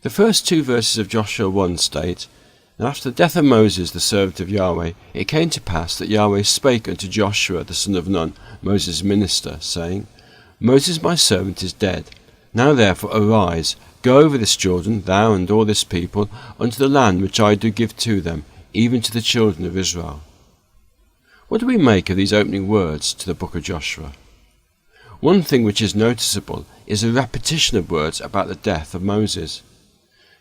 The first two verses of Joshua 1 state, "And after the death of Moses, the servant of Yahweh, it came to pass that Yahweh spake unto Joshua the son of Nun, Moses' minister, saying, Moses my servant is dead. Now therefore arise, go over this Jordan, thou and all this people, unto the land which I do give to them, even to the children of Israel." What do we make of these opening words to the book of Joshua? One thing which is noticeable is a repetition of words about the death of Moses.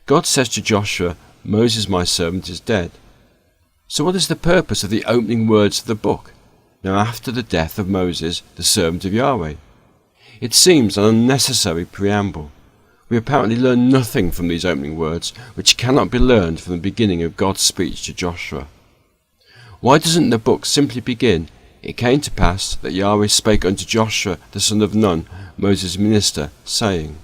God says to Joshua, "Moses my servant is dead." So what is the purpose of the opening words of the book, now after the death of Moses, the servant of Yahweh? It seems an unnecessary preamble. We apparently learn nothing from these opening words, which cannot be learned from the beginning of God's speech to Joshua. Why doesn't the book simply begin, "It came to pass that Yahweh spake unto Joshua the son of Nun, Moses' minister, saying"?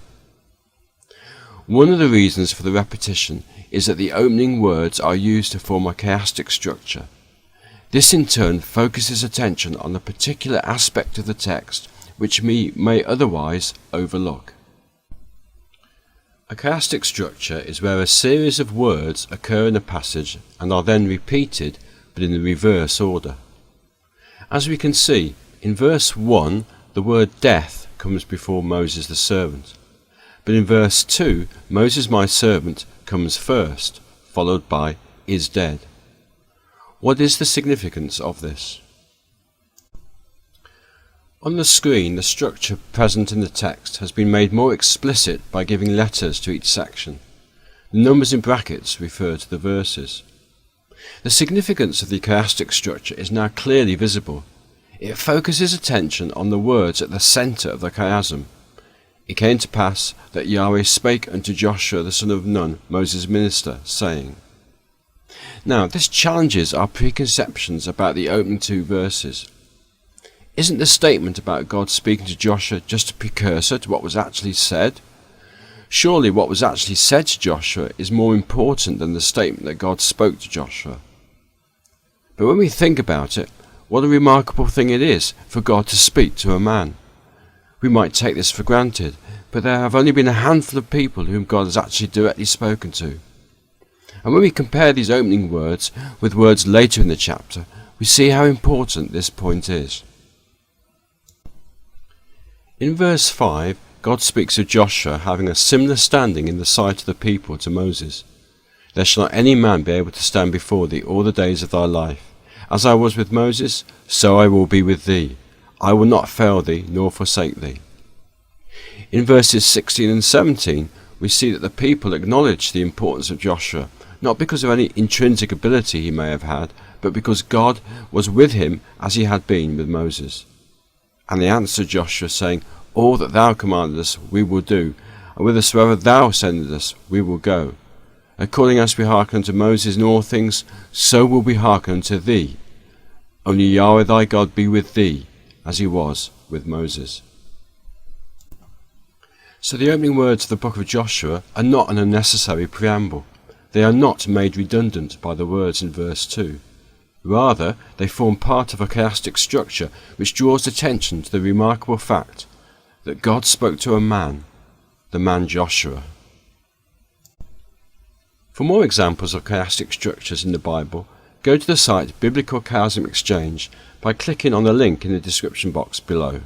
One of the reasons for the repetition is that the opening words are used to form a chiastic structure. This in turn focuses attention on a particular aspect of the text which we may otherwise overlook. A chiastic structure is where a series of words occur in a passage and are then repeated, but in the reverse order. As we can see, in verse 1 the word death comes before Moses the servant, but in verse 2 Moses my servant comes first, followed by is dead. What is the significance of this? On the screen, the structure present in the text has been made more explicit by giving letters to each section. The numbers in brackets refer to the verses. The significance of the chiastic structure is now clearly visible. It focuses attention on the words at the centre of the chiasm. It came to pass that Yahweh spake unto Joshua the son of Nun, Moses' minister, saying. Now, this challenges our preconceptions about the opening two verses. Isn't the statement about God speaking to Joshua just a precursor to what was actually said? Surely what was actually said to Joshua is more important than the statement that God spoke to Joshua. But when we think about it, what a remarkable thing it is for God to speak to a man. We might take this for granted, but there have only been a handful of people whom God has actually directly spoken to. And when we compare these opening words with words later in the chapter, we see how important this point is. In verse 5, God speaks of Joshua having a similar standing in the sight of the people to Moses. "There shall not any man be able to stand before thee all the days of thy life. As I was with Moses, so I will be with thee. I will not fail thee, nor forsake thee." In verses 16 and 17, we see that the people acknowledge the importance of Joshua, not because of any intrinsic ability he may have had, but because God was with him as he had been with Moses. And they answered Joshua, saying, "All that thou commandest us we will do, and whithersoever thou sendest us we will go. According as we hearken unto Moses in all things, so will we hearken unto thee. Only Yahweh thy God be with thee, as he was with Moses." So the opening words of the book of Joshua are not an unnecessary preamble. They are not made redundant by the words in verse 2. Rather, they form part of a chiastic structure which draws attention to the remarkable fact that God spoke to a man, the man Joshua. For more examples of chiastic structures in the Bible, go to the site Biblical Chiasm Exchange by clicking on the link in the description box below.